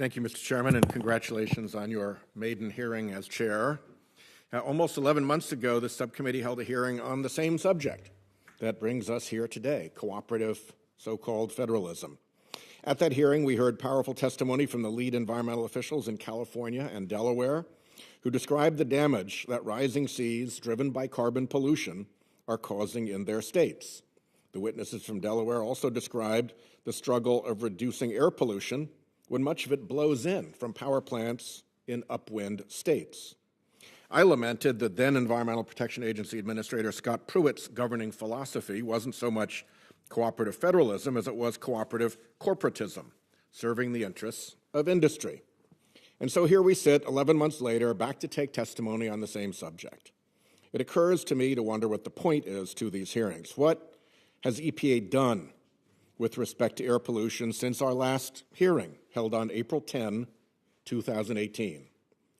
Thank you, Mr. Chairman, and congratulations on your maiden hearing as chair. Almost 11 months ago, the subcommittee held a hearing on the same subject that brings us here today, cooperative so-called federalism. At that hearing, we heard powerful testimony from the lead environmental officials in California and Delaware, who described the damage that rising seas driven by carbon pollution are causing in their states. The witnesses from Delaware also described the struggle of reducing air pollution when much of it blows in from power plants in upwind states. I lamented that then Environmental Protection Agency Administrator Scott Pruitt's governing philosophy wasn't so much cooperative federalism as it was cooperative corporatism, serving the interests of industry. And so here we sit 11 months later, back to take testimony on the same subject. It occurs to me to wonder what the point is to these hearings. What has EPA done with respect to air pollution since our last hearing held on April 10, 2018?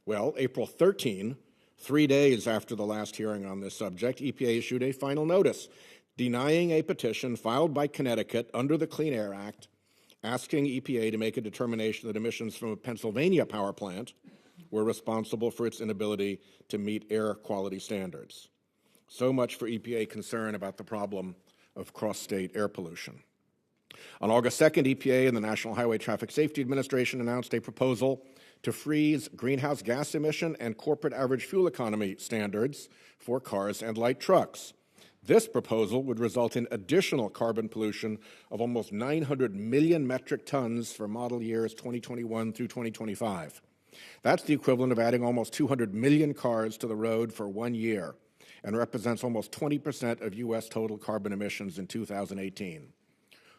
Well, April 13, 3 days after the last hearing on this subject, EPA issued a final notice denying a petition filed by Connecticut under the Clean Air Act, asking EPA to make a determination that emissions from a Pennsylvania power plant were responsible for its inability to meet air quality standards. So much for EPA concern about the problem of cross-state air pollution. On August 2nd, EPA and the National Highway Traffic Safety Administration announced a proposal to freeze greenhouse gas emission and corporate average fuel economy standards for cars and light trucks. This proposal would result in additional carbon pollution of almost 900 million metric tons for model years 2021 through 2025. That's the equivalent of adding almost 200 million cars to the road for 1 year and represents almost 20% of U.S. total carbon emissions in 2018.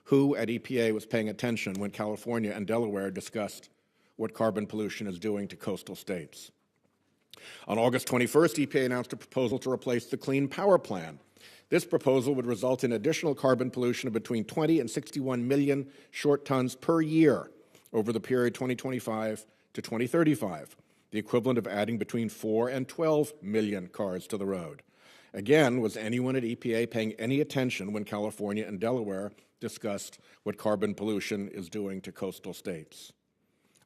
Who at EPA was paying attention when California and Delaware discussed what carbon pollution is doing to coastal states? On August 21st, EPA announced a proposal to replace the Clean Power Plan. This proposal would result in additional carbon pollution of between 20 and 61 million short tons per year over the period 2025 to 2035, the equivalent of adding between 4 and 12 million cars to the road. Again, was anyone at EPA paying any attention when California and Delaware discussed what carbon pollution is doing to coastal states?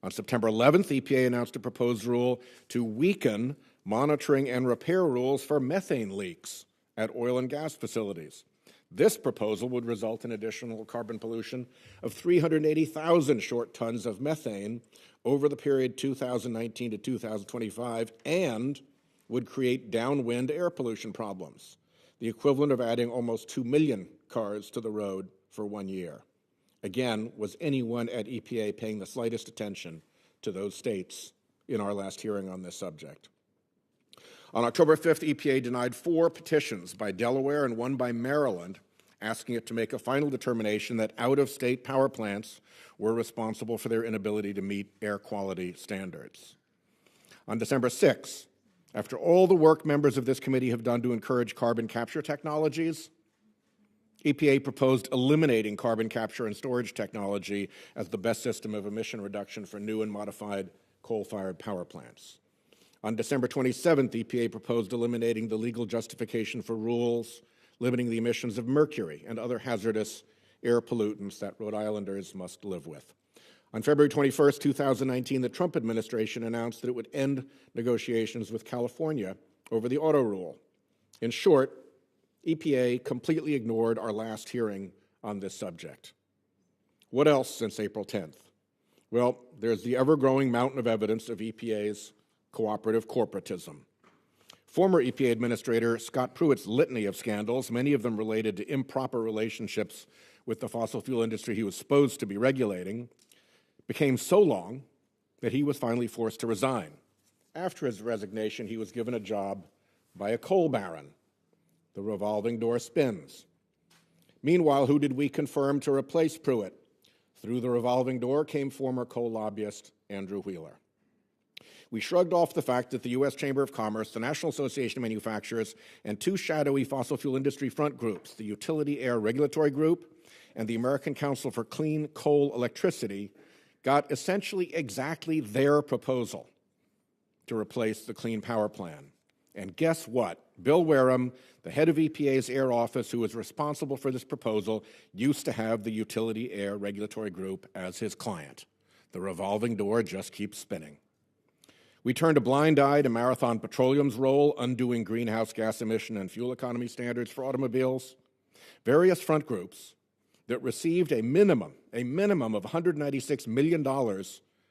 On September 11th, EPA announced a proposed rule to weaken monitoring and repair rules for methane leaks at oil and gas facilities. This proposal would result in additional carbon pollution of 380,000 short tons of methane over the period 2019 to 2025 and would create downwind air pollution problems, the equivalent of adding almost 2 million cars to the road for 1 year. Again, was anyone at EPA paying the slightest attention to those states in our last hearing on this subject? On October 5th, EPA denied 4 petitions by Delaware and 1 by Maryland, asking it to make a final determination that out-of-state power plants were responsible for their inability to meet air quality standards. On December 6th, after all the work members of this committee have done to encourage carbon capture technologies, EPA proposed eliminating carbon capture and storage technology as the best system of emission reduction for new and modified coal-fired power plants. On December 27th, EPA proposed eliminating the legal justification for rules limiting the emissions of mercury and other hazardous air pollutants that Rhode Islanders must live with. On February 21st, 2019, the Trump administration announced that it would end negotiations with California over the auto rule. In short, EPA completely ignored our last hearing on this subject. What else since April 10th? Well, there's the ever-growing mountain of evidence of EPA's cooperative corporatism. Former EPA Administrator Scott Pruitt's litany of scandals, many of them related to improper relationships with the fossil fuel industry he was supposed to be regulating, became so long that he was finally forced to resign. After his resignation, he was given a job by a coal baron. The revolving door spins. Meanwhile, who did we confirm to replace Pruitt? Through the revolving door came former coal lobbyist Andrew Wheeler. We shrugged off the fact that the U.S. Chamber of Commerce, the National Association of Manufacturers, and 2 shadowy fossil fuel industry front groups, the Utility Air Regulatory Group and the American Council for Clean Coal Electricity, got essentially exactly their proposal to replace the Clean Power Plan. And guess what? Bill Wareham, the head of EPA's Air Office, who was responsible for this proposal, used to have the Utility Air Regulatory Group as his client. The revolving door just keeps spinning. We turned a blind eye to Marathon Petroleum's role undoing greenhouse gas emission and fuel economy standards for automobiles. Various front groups that received a minimum of $196 million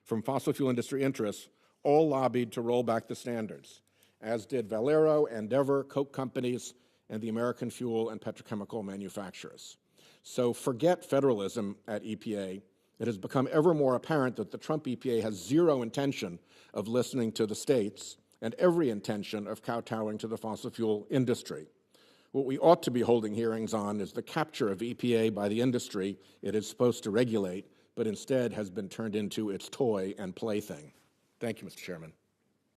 from fossil fuel industry interests all lobbied to roll back the standards, as did Valero, Endeavor, Coke companies, and the American fuel and petrochemical manufacturers. So forget federalism at EPA. It has become ever more apparent that the Trump EPA has zero intention of listening to the states and every intention of kowtowing to the fossil fuel industry. What we ought to be holding hearings on is the capture of EPA by the industry it is supposed to regulate, but instead has been turned into its toy and plaything. Thank you, Mr. Chairman.